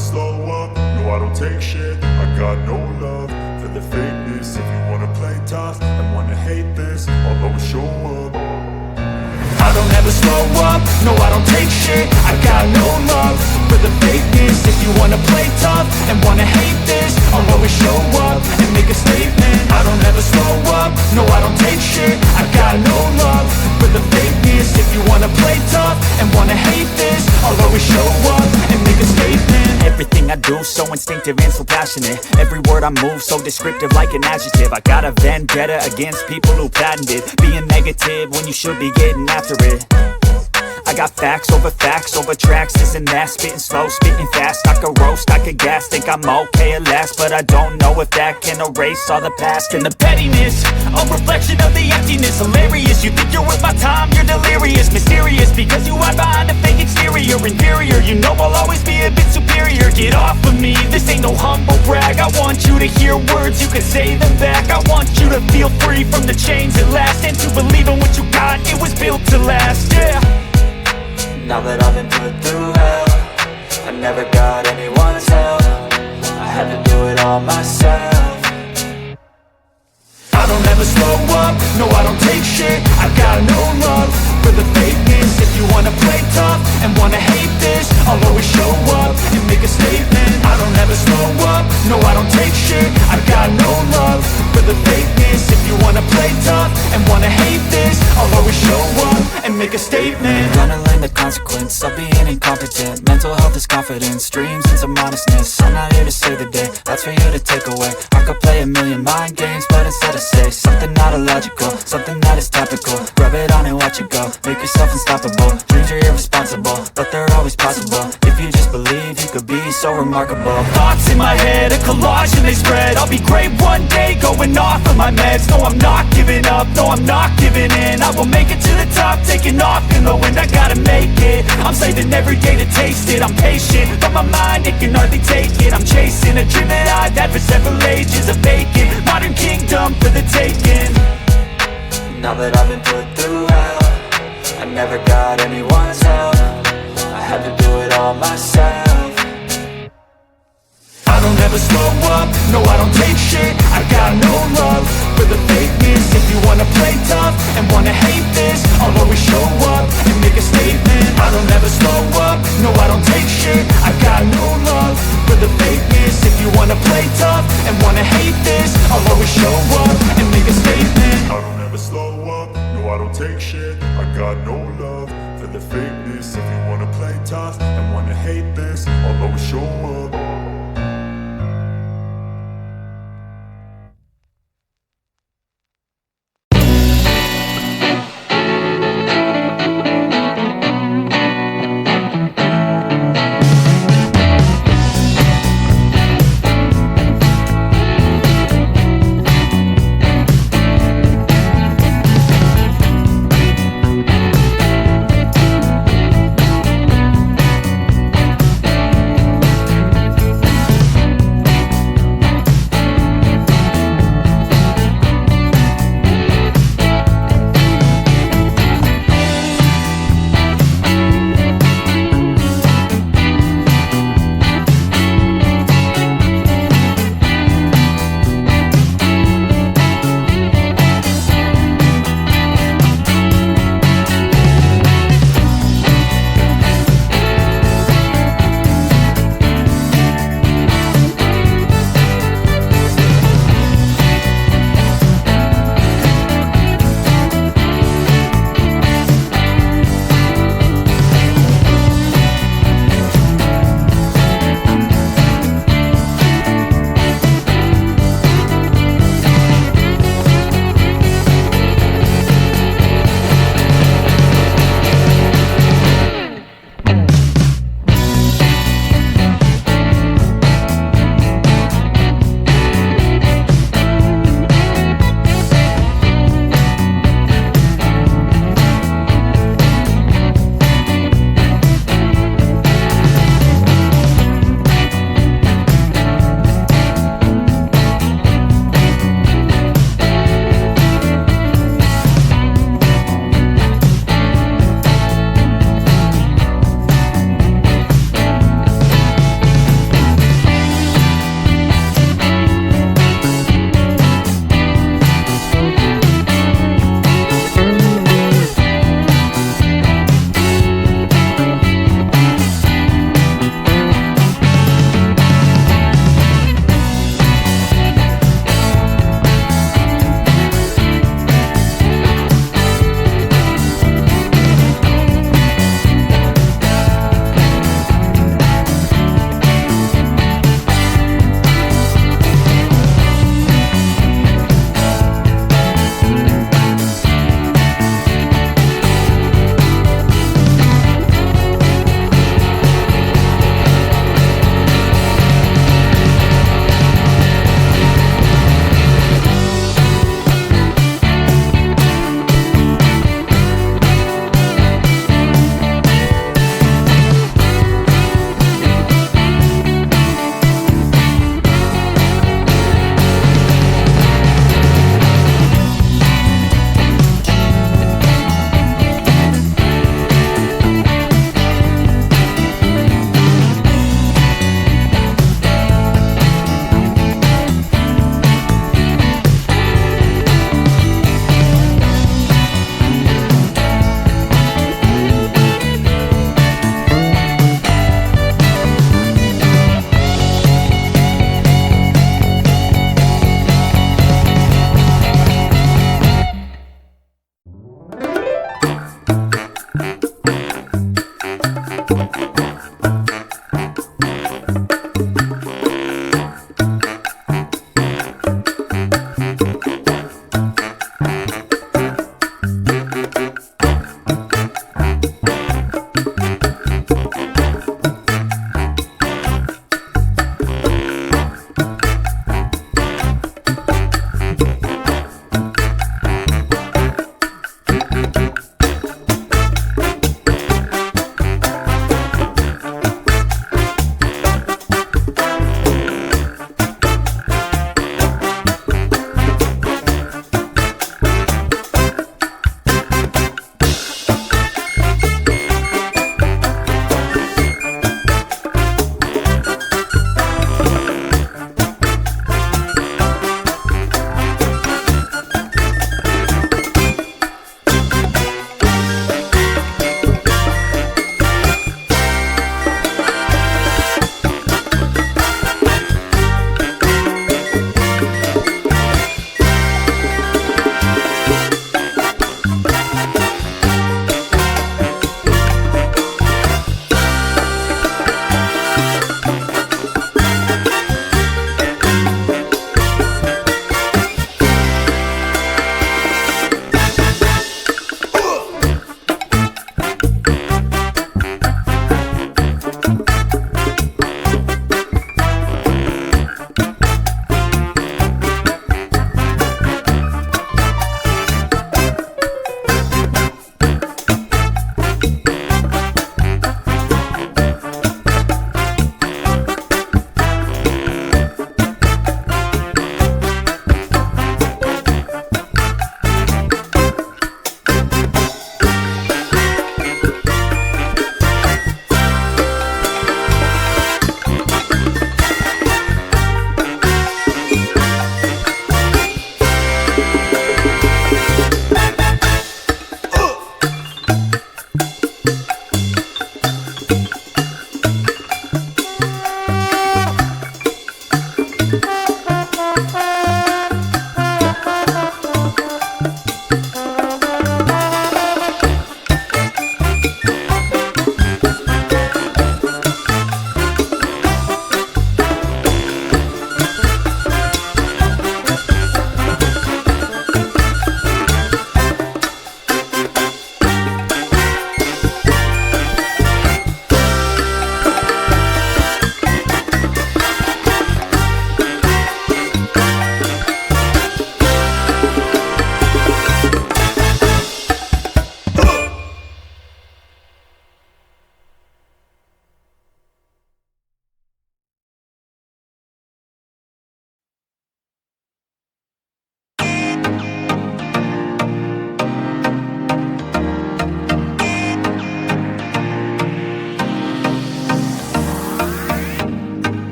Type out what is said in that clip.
slow up, no I don't take shit. I got no love for the fakeness. If you wanna play tough and wanna hate this, I'll always show up. I don't ever slow up, no I don't take shit. I got no love for the fakeness. If you wanna play tough and wanna hate this, I'll always show up and make a statement. I don't ever slow up, no I don't take shit. I got no love for the fakeness. If you wanna play tough and wanna hate this, I'll always show up and make a statement. Everything I do so instinctive and so passionate. Every word I move so descriptive like an adjective. I got a vendetta against people who patented being negative when you should be getting after it. I got facts over tracks, this and that. Spitting slow, spitting fast, I could roast, I could gas. Think I'm okay at last, but I don't know if that can erase all the past. And the pettiness, a reflection of the emptiness. Hilarious, you think you're worth my time, you're delirious. Mysterious, because you hide behind a fake exterior. Inferior, you know I'll always be a bit superior. Get off of me, this ain't no humble brag. I want you to hear words, you can say them back. I want you to feel free from the chains at last, and to believe in what you got, it was built to last, yeah. Now that I've been put through hell, I never got anyone's help. I had to do it all myself. I don't ever slow up, no I don't take shit. I got no love for the fakeness. If you wanna play tough and wanna hate this, I'll always show up and make a statement. I don't ever slow up, no I don't take shit. I got no love for the fakeness. If you wanna play tough and wanna hate this, I'll always show up and make a statement. Gonna learn the consequence of being incompetent. Mental health is confidence, dreams and some honestness. I'm not here to save the day, that's for you to take away. I could play a million mind games, but instead I say something not illogical, something that is topical. Rub it on and watch it go, make yourself unstoppable. Dreams are irresponsible, but they're always possible. If you just believe, you could be so remarkable. Thoughts in my head, a collage and they spread. I'll be great one day, going off of my meds. No, I'm not giving up, no, I'm not giving in. I will make it to the top, taking off in the wind. I gotta make it, I'm saving every day to taste it. I'm patient, but my mind, it can hardly take it. I'm chasing a dream that I've had for several ages. A vacant, modern kingdom for the taking. Now that I've been put through hell, I never got anyone's help. I had to do it all myself. I don't ever slow up, no I don't take shit. I got no love for the fakeness. If you wanna play tough and wanna hate this, I'll always show up and make a statement. I don't ever slow up, no I don't take shit. I got no love for the fakeness. If you wanna play tough and wanna hate this, I'll always show up and make a statement. I don't ever slow up, no I don't take shit. I got no love for the fakeness. If you wanna play tough and wanna hate this, I'll always show up